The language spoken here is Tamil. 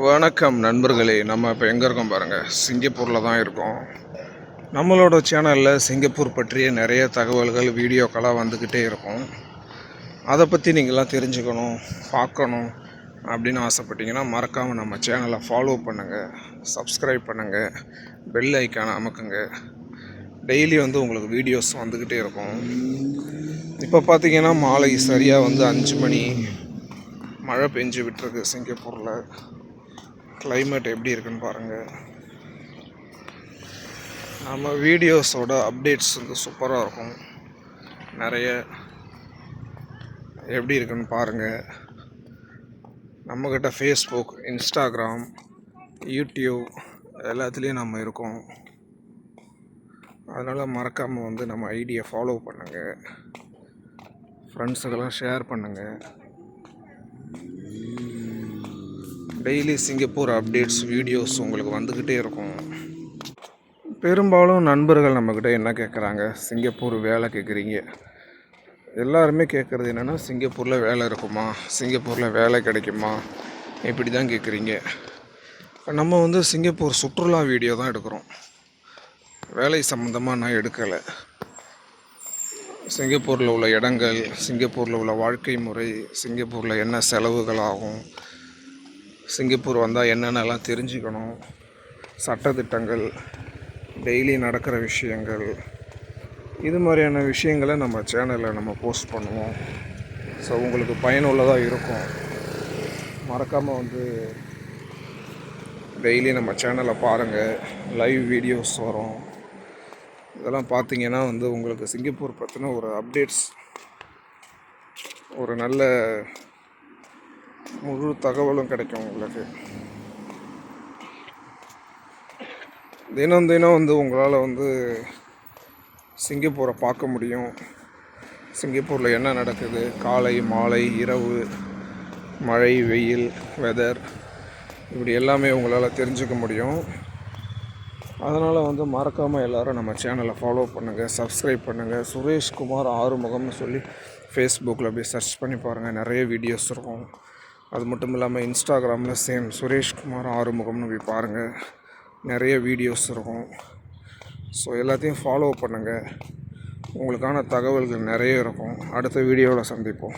வணக்கம் நண்பர்களே. நம்ம இப்போ எங்கே இருக்கோம் பாருங்கள், சிங்கப்பூரில் தான் இருக்கோம். நம்மளோட சேனலில் சிங்கப்பூர் பற்றிய நிறைய தகவல்கள் வீடியோக்களாக வந்துக்கிட்டே இருக்கும். அதை பற்றி நீங்களாம் தெரிஞ்சுக்கணும், பார்க்கணும் அப்படின்னு ஆசைப்பட்டீங்கன்னா மறக்காமல் நம்ம சேனலை ஃபாலோ பண்ணுங்கள், சப்ஸ்கிரைப் பண்ணுங்கள், பெல் ஐக்கானை அமுக்குங்க. டெய்லி உங்களுக்கு வீடியோஸ் வந்துக்கிட்டே இருக்கும். இப்போ பார்த்தீங்கன்னா மாலை சரியாக 5 மணி, மழை பெஞ்சு விட்டுருக்கு. சிங்கப்பூரில் கிளைமேட் எப்படி இருக்குன்னு பாருங்கள். நம்ம வீடியோஸோட அப்டேட்ஸ் சூப்பராக இருக்கும். நிறைய எப்படி இருக்குன்னு பாருங்கள். நம்மக்கிட்ட ஃபேஸ்புக், இன்ஸ்டாகிராம், யூடியூப் எல்லாத்துலேயும் நம்ம இருக்கோம். அதனால் மறக்காமல் நம்ம ஐடியை ஃபாலோ பண்ணுங்கள், ஃப்ரெண்ட்ஸுக்கெல்லாம் ஷேர் பண்ணுங்கள். டெய்லி சிங்கப்பூர் அப்டேட்ஸ் வீடியோஸ் உங்களுக்கு வந்துக்கிட்டே இருக்கும். பெரும்பாலும் நண்பர்கள் நம்மக்கிட்ட என்ன கேட்குறாங்க, சிங்கப்பூர் வேலை கேட்குறீங்க. எல்லாருமே கேட்குறது என்னென்னா, சிங்கப்பூரில் வேலை இருக்குமா, சிங்கப்பூரில் வேலை கிடைக்குமா, இப்படி தான் கேட்குறீங்க. நம்ம சிங்கப்பூர் சுற்றுலா வீடியோ தான் எடுக்கிறோம். வேலை சம்மந்தமாக நான் எடுக்கலை. சிங்கப்பூரில் உள்ள இடங்கள், சிங்கப்பூரில் உள்ள வாழ்க்கை முறை, சிங்கப்பூரில் என்ன செலவுகள் ஆகும், சிங்கப்பூர் வந்தால் என்னென்னலாம் தெரிஞ்சுக்கணும், சட்டத்திட்டங்கள், டெய்லி நடக்கிற விஷயங்கள், இது மாதிரியான விஷயங்களை நம்ம சேனலில் நம்ம போஸ்ட் பண்ணுவோம். ஸோ உங்களுக்கு பயனுள்ளதாக இருக்கும். மறக்காமல் டெய்லி நம்ம சேனலை பாருங்கள். லைவ் வீடியோஸ் வரும். இதெல்லாம் பார்த்தீங்கன்னா உங்களுக்கு சிங்கப்பூர் பற்றின ஒரு அப்டேட்ஸ், ஒரு நல்ல முழு தகவலும் கிடைக்கும் உங்களுக்கு. தினம் உங்களால் சிங்கப்பூரை பார்க்க முடியும். சிங்கப்பூரில் என்ன நடக்குது, காலை, மாலை, இரவு, மழை, வெயில், வெதர், இப்படி எல்லாமே உங்களால் தெரிஞ்சுக்க முடியும். அதனால் மறக்காமல் எல்லோரும் நம்ம சேனலை ஃபாலோ பண்ணுங்கள், சப்ஸ்கிரைப் பண்ணுங்கள். சுரேஷ்குமார் ஆறுமுகம்னு சொல்லி ஃபேஸ்புக்கில் போய் சர்ச் பண்ணி பாருங்கள், நிறைய வீடியோஸ் இருக்கும். அது மட்டும் இல்லாமல் இன்ஸ்டாகிராமில் சேம் சுரேஷ்குமார் ஆறுமுகம்னு போய் பாருங்கள், நிறைய வீடியோஸ் இருக்கும். ஸோ எல்லாத்தையும் ஃபாலோ பண்ணுங்கள். உங்களுக்கான தகவல்கள் நிறைய இருக்கும். அடுத்த வீடியோவில் சந்திப்போம்.